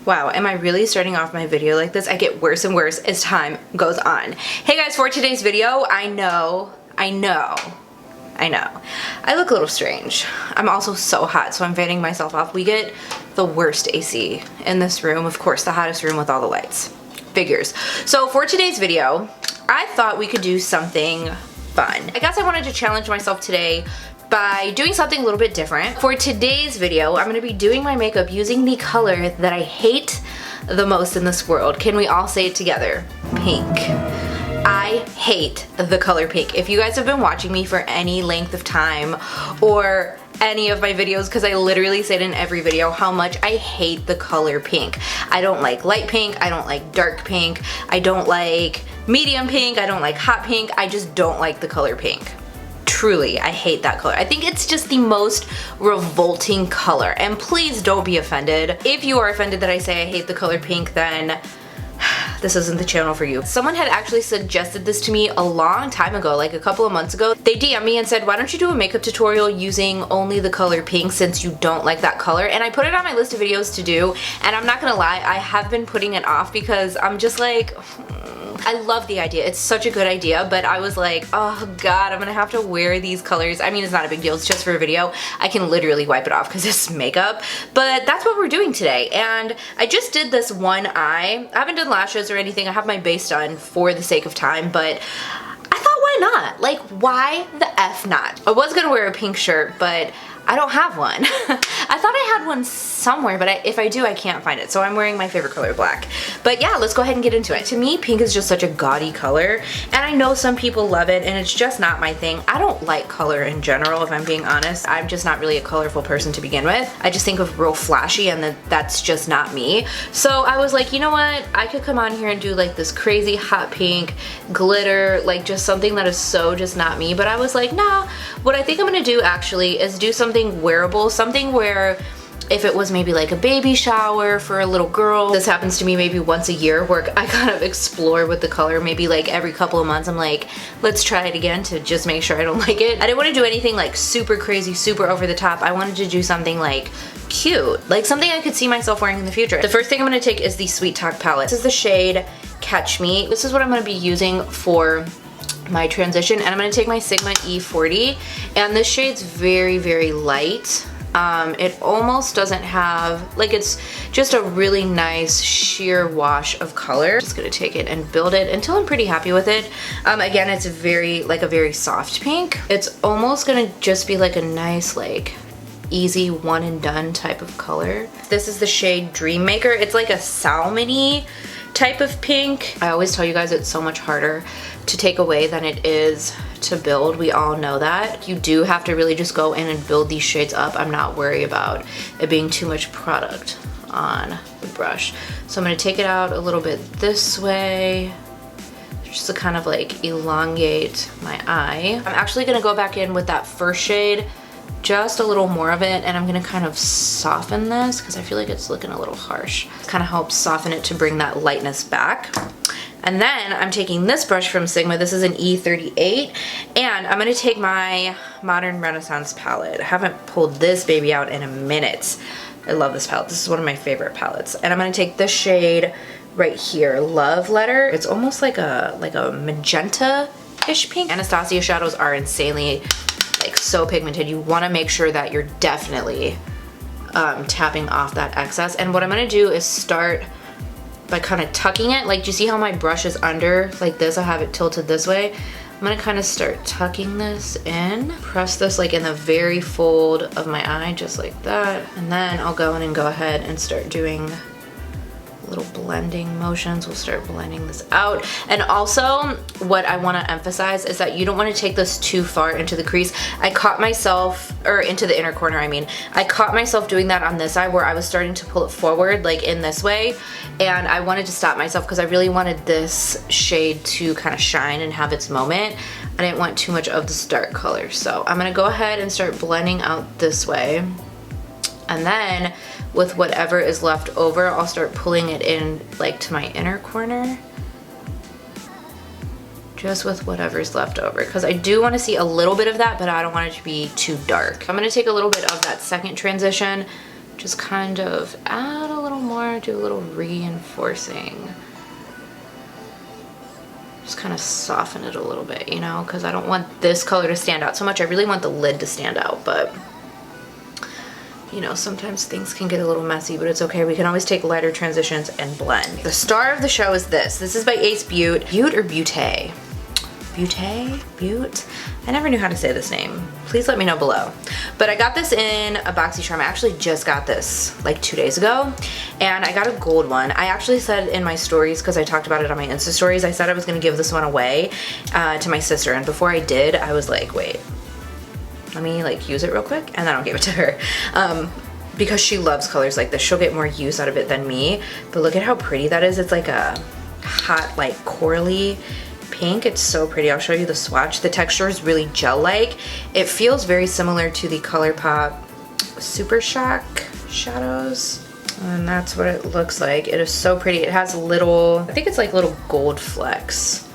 Wow, am I really starting off my video like this? I get worse and worse as time goes on. Hey guys, for today's video, I know. I look a little strange. I'm also so hot, so I'm fanning myself off. We get the worst AC in this room. Of course, the hottest room with all the lights. Figures. So for today's video, I thought we could do something fun. I guess I wanted to challenge myself today by doing something a little bit different. For today's video, I'm gonna be doing my makeup using the color that I hate the most in this world. Can we all say it together? Pink. I hate the color pink. If you guys have been watching me for any length of time or any of my videos, because I literally say it in every video how much I hate the color pink. I don't like light pink, I don't like dark pink, I don't like medium pink, I don't like hot pink, I just don't like the color pink. Truly, I hate that color. I think it's just the most revolting color. And please don't be offended. If you are offended that I say I hate the color pink, then this isn't the channel for you. Someone had actually suggested this to me a long time ago, like a couple of months ago. They DM'd me and said, why don't you do a makeup tutorial using only the color pink since you don't like that color? And I put it on my list of videos to do, and I'm not gonna lie, I have been putting it off because I'm just like, I love the idea. It's such a good idea, but I was like, oh god, I'm gonna have to wear these colors. I mean, it's not a big deal, it's just for a video. I can literally wipe it off because it's makeup, but that's what we're doing today. And I just did this one eye. I haven't done lashes or anything. I have my base done for the sake of time, but I thought, why not? Like, why the F not? I was gonna wear a pink shirt, but I don't have one. I thought I had one somewhere, but if I do, I can't find it. So I'm wearing my favorite color, black. But yeah, let's go ahead and get into it. To me, pink is just such a gaudy color, and I know some people love it, and it's just not my thing. I don't like color in general, if I'm being honest. I'm just not really a colorful person to begin with. I just think of real flashy, and that's just not me. So I was like, you know what? I could come on here and do like this crazy hot pink, glitter, like just something that is so just not me. But I was like, nah, what I think I'm gonna do actually is do something wearable, something where if it was maybe like a baby shower for a little girl, this happens to me maybe once a year where I kind of explore with the color. Maybe like every couple of months I'm like, let's try it again to just make sure I don't like it. I didn't want to do anything like super crazy, super over the top. I wanted to do something like cute, like something I could see myself wearing in the future. The first thing I'm going to take is the Sweet Talk palette. This is the shade Catch Me. This is what I'm going to be using for my transition, and I'm going to take my Sigma E40, and this shade's very, very light. It almost doesn't have, like, it's just a really nice sheer wash of color. Just gonna take it and build it until I'm pretty happy with it. Again, it's very, like a very soft pink. It's almost gonna just be like a nice, like, easy one and done type of color. This is the shade Dream Maker. It's like a salmon-y type of pink. I always tell you guys it's so much harder to take away than it is to build. We all know that. You do have to really just go in and build these shades up. I'm not worried about it being too much product on the brush. So I'm gonna take it out a little bit this way, just to kind of like elongate my eye. I'm actually gonna go back in with that first shade, just a little more of it, and I'm gonna kind of soften this because I feel like it's looking a little harsh. Kind of helps soften it to bring that lightness back. And then I'm taking this brush from Sigma. This is an E38, and I'm gonna take my Modern Renaissance palette. I haven't pulled this baby out in a minute. I love this palette. This is one of my favorite palettes. And I'm gonna take this shade right here, Love Letter. It's almost like a magenta-ish pink. Anastasia shadows are insanely, like, so pigmented. You wanna make sure that you're definitely tapping off that excess. And what I'm gonna do is start by kind of tucking it. Like, do you see how my brush is under like this? I have it tilted this way. I'm gonna kind of start tucking this in. Press this like in the very fold of my eye, just like that. And then I'll go in and go ahead and start doing little blending motions. We'll start blending this out. And also, what I want to emphasize is that you don't want to take this too far into the crease. I caught myself, or into the inner corner, I mean. I caught myself doing that on this eye where I was starting to pull it forward, like in this way. And I wanted to stop myself because I really wanted this shade to kind of shine and have its moment. I didn't want too much of this dark color. So I'm going to go ahead and start blending out this way. And then with whatever is left over, I'll start pulling it in like to my inner corner. Just with whatever's left over, because I do want to see a little bit of that, but I don't want it to be too dark. I'm going to take a little bit of that second transition, just kind of add a little little more, do a little reinforcing. Just kind of soften it a little bit, you know, because I don't want this color to stand out so much. I really want the lid to stand out, but you know, sometimes things can get a little messy, but it's okay. We can always take lighter transitions and blend. The star of the show is this. This is by Ace Butte. Butte or Butte? Butte? Butte? I never knew how to say this name. Please let me know below. But I got this in a BoxyCharm. I actually just got this like 2 days ago, and I got a gold one. I actually said in my stories, because I talked about it on my Insta stories, I said I was gonna give this one away to my sister, and before I did, I was like, wait, let me like use it real quick, and then I'll give it to her. Because she loves colors like this. She'll get more use out of it than me. But look at how pretty that is. It's like a hot, like corally pink. It's so pretty. I'll show you the swatch. The texture is really gel-like. It feels very similar to the ColourPop Super Shock shadows. And that's what it looks like. It is so pretty. It has little, I think it's like little gold flecks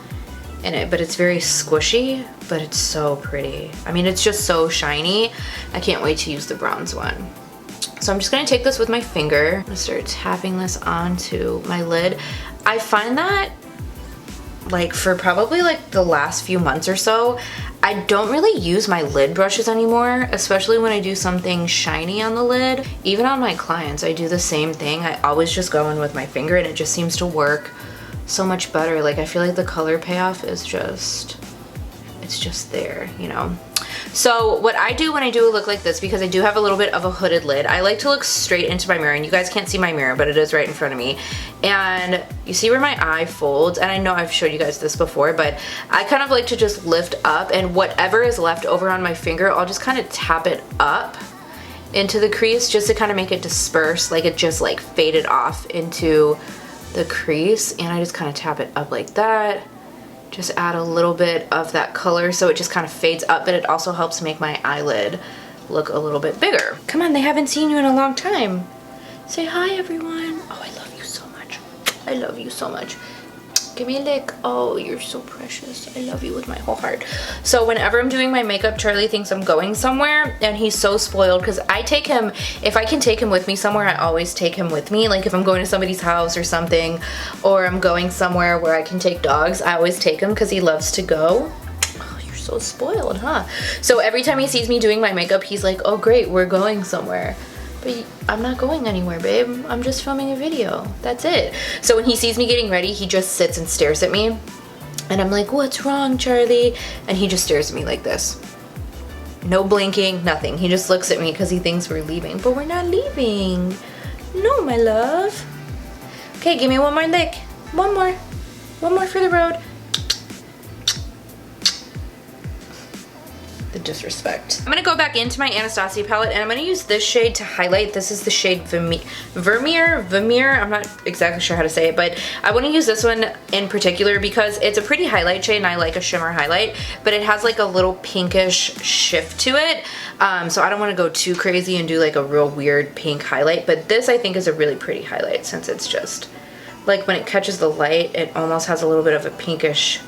in it, but it's very squishy, but it's so pretty. I mean, it's just so shiny. I can't wait to use the bronze one. So I'm just gonna take this with my finger. I'm gonna start tapping this onto my lid. I find that like for probably like the last few months or so, I don't really use my lid brushes anymore, especially when I do something shiny on the lid. Even on my clients, I do the same thing. I always just go in with my finger, and it just seems to work so much better. Like I feel like the color payoff is just, it's just there, you know? So what I do when I do a look like this, because I do have a little bit of a hooded lid, I like to look straight into my mirror, and you guys can't see my mirror, but it is right in front of me. And you see where my eye folds, and I know I've showed you guys this before, but I kind of like to just lift up, and whatever is left over on my finger, I'll just kind of tap it up into the crease just to kind of make it disperse, like it just like faded off into the crease, and I just kind of tap it up like that. Just add a little bit of that color so it just kind of fades up, but it also helps make my eyelid look a little bit bigger. Come on, they haven't seen you in a long time. Say hi, everyone. Oh, I love you so much. I love you so much. Give me a lick. Oh, you're so precious. I love you with my whole heart. So whenever I'm doing my makeup, Charlie thinks I'm going somewhere, and he's so spoiled because I take him, if I can take him with me somewhere, I always take him with me. Like if I'm going to somebody's house or something, or I'm going somewhere where I can take dogs, I always take him because he loves to go. Oh, you're so spoiled, huh? So every time he sees me doing my makeup, he's like, oh great, we're going somewhere. But I'm not going anywhere, babe. I'm just filming a video. That's it. So when he sees me getting ready, he just sits and stares at me. And I'm like, what's wrong, Charlie? And he just stares at me like this. No blinking, nothing. He just looks at me because he thinks we're leaving. But we're not leaving. No, my love. Okay, give me one more lick. One more. One more for the road. The disrespect. I'm gonna go back into my Anastasia palette, and I'm gonna use this shade to highlight. This is the shade Vermeer. I'm not exactly sure how to say it, but I want to use this one in particular because it's a pretty highlight shade, and I like a shimmer highlight, but it has like a little pinkish shift to it. So I don't want to go too crazy and do like a real weird pink highlight, but this I think is a really pretty highlight since it's just like when it catches the light, it almost has a little bit of a pinkish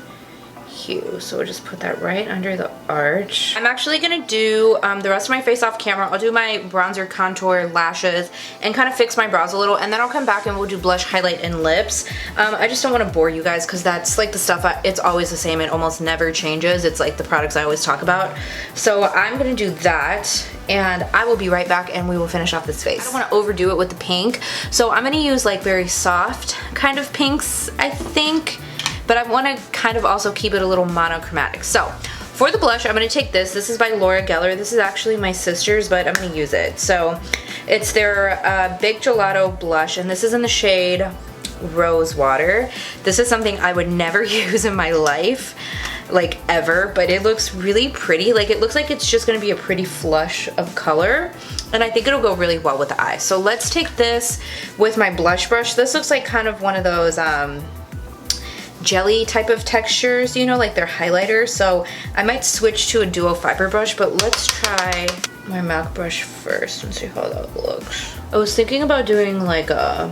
hue. So we'll just put that right under the arch. I'm actually gonna do the rest of my face off camera. I'll do my bronzer, contour, lashes, and kind of fix my brows a little, and then I'll come back and we'll do blush, highlight, and lips. I just don't want to bore you guys because that's like the stuff, it's always the same. It almost never changes. It's like the products I always talk about. So I'm gonna do that, and I will be right back and we will finish off this face. I don't want to overdo it with the pink, so I'm gonna use like very soft kind of pinks, I think. But I want to kind of also keep it a little monochromatic. So for the blush, I'm going to take this. This is by Laura Geller. This is actually my sister's, but I'm going to use it. So it's their Big Gelato blush, and this is in the shade Rosewater. This is something I would never use in my life, like ever, but it looks really pretty. Like it looks like it's just going to be a pretty flush of color, and I think it'll go really well with the eye. So let's take this with my blush brush. This looks like kind of one of those jelly type of textures, you know, like their highlighter. So I might switch to a duo fiber brush, but let's try my MAC brush first and see how that looks. I was thinking about doing like a,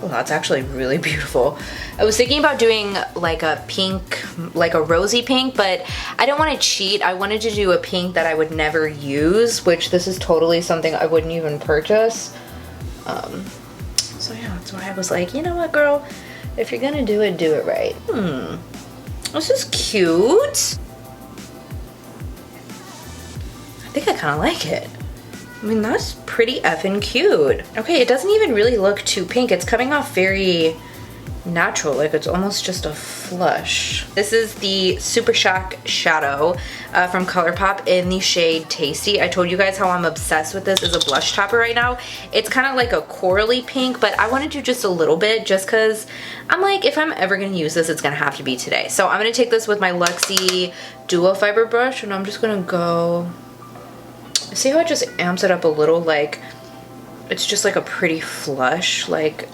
oh, that's actually really beautiful. I was thinking about doing like a pink, like a rosy pink, but I don't want to cheat. I wanted to do a pink that I would never use, which this is totally something I wouldn't even purchase. So yeah, that's why I was like, you know what, girl? If you're gonna do it right. This is cute. I think I kind of like it. I mean, that's pretty effing cute. Okay, it doesn't even really look too pink. It's coming off very natural, like it's almost just a flush. This is the Super Shock Shadow from ColourPop in the shade Tasty. I told you guys how I'm obsessed with this as a blush topper right now. It's kind of like a corally pink, but I want to do just a little bit just because I'm like, if I'm ever going to use this, it's going to have to be today. So I'm going to take this with my Luxie Duo Fiber brush and I'm just going to go... See how it just amps it up a little? Like, it's just like a pretty flush, like...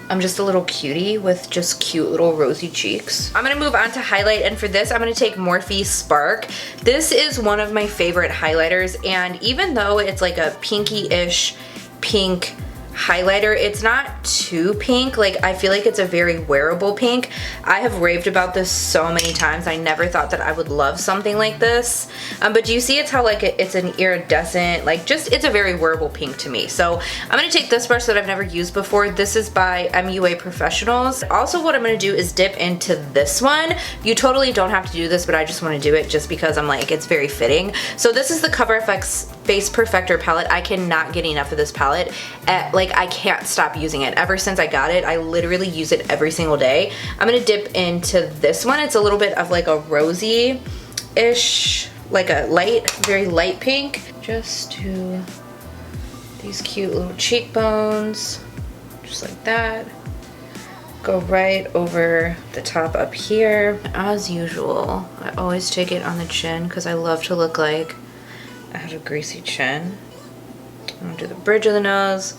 I'm just a little cutie with just cute little rosy cheeks. I'm gonna move on to highlight, and for this I'm gonna take Morphe Spark. This is one of my favorite highlighters, and even though it's like a pinky-ish pink highlighter, it's not too pink. Like, I feel like it's a very wearable pink. I have raved about this so many times. I never thought that I would love something like this. But do you see it's how like it's an iridescent, like just, it's a very wearable pink to me. So I'm gonna take this brush that I've never used before. This is by MUA Professionals. Also, what I'm gonna do is dip into this one. You totally don't have to do this, but I just wanna do it just because I'm like, it's very fitting. So this is the Cover FX Face Perfector palette. I cannot get enough of this palette. Like, I can't stop using it. Ever since I got it, I literally use it every single day. I'm gonna dip into this one. It's a little bit of like a rosy-ish, like a light, very light pink. Just do these cute little cheekbones, just like that. Go right over the top up here. As usual, I always take it on the chin because I love to look like I have a greasy chin. I'm gonna do the bridge of the nose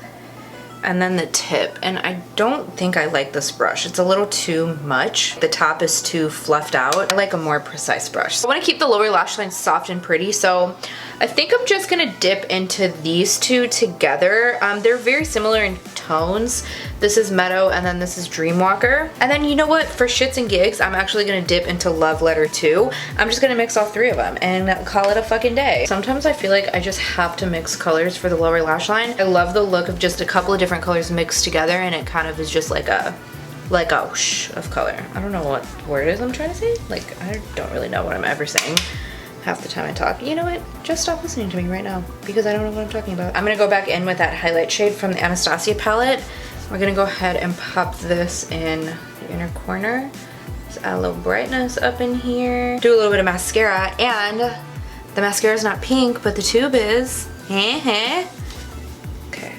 and then the tip, and I don't think I like this brush. It's a little too much. The top is too fluffed out. I like a more precise brush. I want to keep the lower lash line soft and pretty, so I think I'm just gonna dip into these two together. They're very similar in tones. This is Meadow and then this is Dreamwalker. And then you know what, for shits and gigs, I'm actually gonna dip into Love Letter 2. I'm just gonna mix all three of them and call it a fucking day. Sometimes I feel like I just have to mix colors for the lower lash line. I love the look of just a couple of different colors mixed together, and it kind of is just like a whoosh of color. I don't know what word it is I'm trying to say. Like, I don't really know what I'm ever saying half the time I talk. You know what? Just stop listening to me right now because I don't know what I'm talking about. I'm gonna go back in with that highlight shade from the Anastasia palette. We're gonna go ahead and pop this in the inner corner. Just add a little brightness up in here. Do a little bit of mascara, and the mascara is not pink, but the tube is. Okay,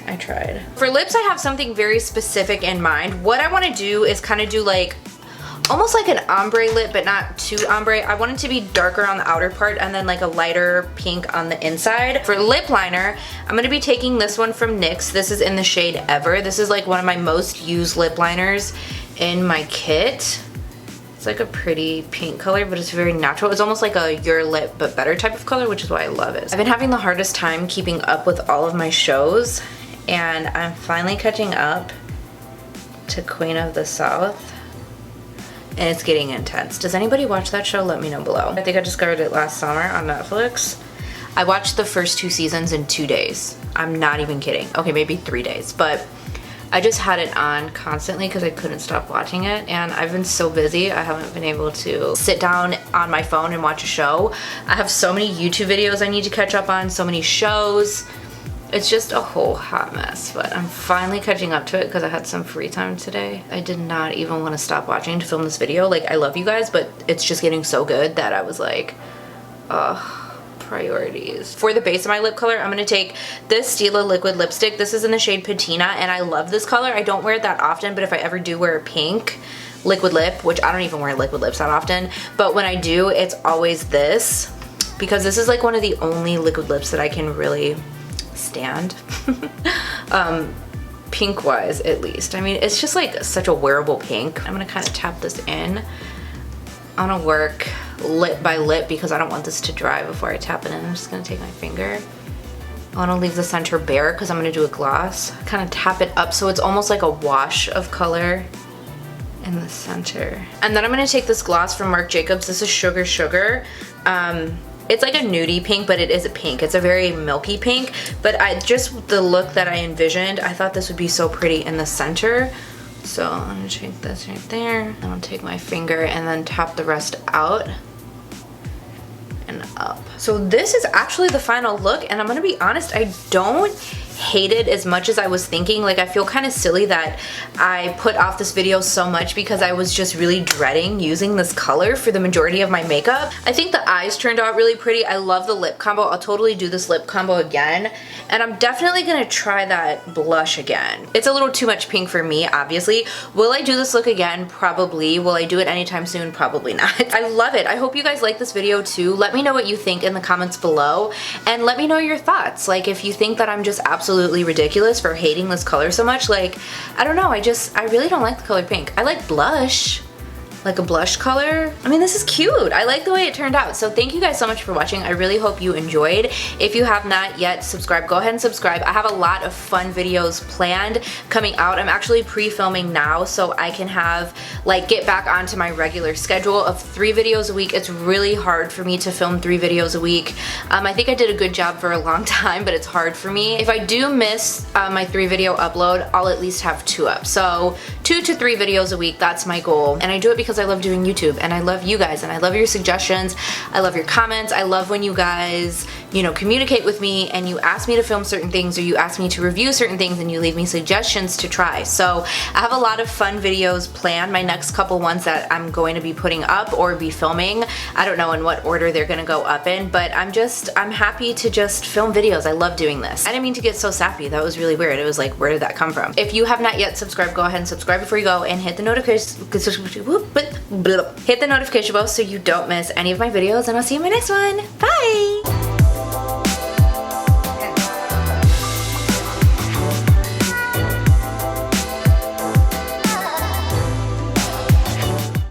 I tried. For lips, I have something very specific in mind. What I wanna do is kind of do like almost like an ombre lip, but not too ombre. I want it to be darker on the outer part and then like a lighter pink on the inside. For lip liner, I'm gonna be taking this one from NYX. This is in the shade Ever. This is like one of my most used lip liners in my kit. It's like a pretty pink color, but it's very natural. It's almost like a Your Lip but better type of color, which is why I love it. I've been having the hardest time keeping up with all of my shows, and I'm finally catching up to Queen of the South. And it's getting intense. Does anybody watch that show? Let me know below. I think I discovered it last summer on Netflix. I watched the first 2 seasons in 2 days. I'm not even kidding. Okay, maybe 3 days, but I just had it on constantly because I couldn't stop watching it, and I've been so busy I haven't been able to sit down on my phone and watch a show. I have so many YouTube videos I need to catch up on, so many shows. It's just a whole hot mess, but I'm finally catching up to it because I had some free time today. I did not even want to stop watching to film this video. Like, I love you guys, but it's just getting so good that I was like, priorities. For the base of my lip color, I'm gonna take this Stila liquid lipstick. This is in the shade Patina, and I love this color. I don't wear it that often, but if I ever do wear a pink liquid lip, which I don't even wear liquid lips that often, but when I do, it's always this, because this is like one of the only liquid lips that I can really stand. Pink wise, at least. I mean, it's just like such a wearable pink. I'm gonna kind of tap this in. I'm gonna work lip by lip because I don't want this to dry before I tap it in. I'm just gonna take my finger. I wanna leave the center bare because I'm gonna do a gloss. Kind of tap it up so it's almost like a wash of color in the center. And then I'm gonna take this gloss from Marc Jacobs. This is Sugar Sugar. It's like a nudie pink, but it is a pink. It's a very milky pink, but just the look that I envisioned, I thought this would be so pretty in the center. So I'm gonna take this right there. I'm gonna take my finger and then tap the rest out and up. So this is actually the final look, and I'm gonna be honest, I don't hate it as much as I was thinking. Like, I feel kind of silly that I put off this video so much because I was just really dreading using this color for the majority of my makeup. I think the eyes turned out really pretty. I love the lip combo. I'll totally do this lip combo again, and I'm definitely gonna try that blush again. It's a little too much pink for me, obviously. Will I do this look again? Probably. Will I do it anytime soon? Probably not. I love it. I hope you guys like this video too. Let me know what you think in the comments below, and let me know your thoughts. Like, if you think that I'm just absolutely ridiculous for hating this color so much, like, I don't know, I really don't like the color pink. I like blush, like a blush color. I mean, this is cute. I like the way it turned out. So thank you guys so much for watching. I really hope you enjoyed. If you have not yet subscribed, go ahead and subscribe. I have a lot of fun videos planned coming out. I'm actually pre-filming now so I can have, like, get back onto my regular schedule of 3 videos a week. It's really hard for me to film 3 videos a week. I think I did a good job for a long time, but it's hard for me. If I do miss my 3 video upload, I'll at least have 2 up. So 2 to 3 videos a week, that's my goal. And I do it because I love doing YouTube, and I love you guys, and I love your suggestions. I love your comments. I love when you guys, you know, communicate with me and you ask me to film certain things, or you ask me to review certain things, and you leave me suggestions to try. So I have a lot of fun videos planned. My next couple ones that I'm going to be putting up or be filming, I don't know in what order they're gonna go up in, but I'm happy to just film videos. I love doing this. I didn't mean to get so sappy. That was really weird. It was like, where did that come from? If you have not yet subscribed, go ahead and subscribe before you go, and hit the notification bell so you don't miss any of my videos, and I'll see you in my next one. Bye!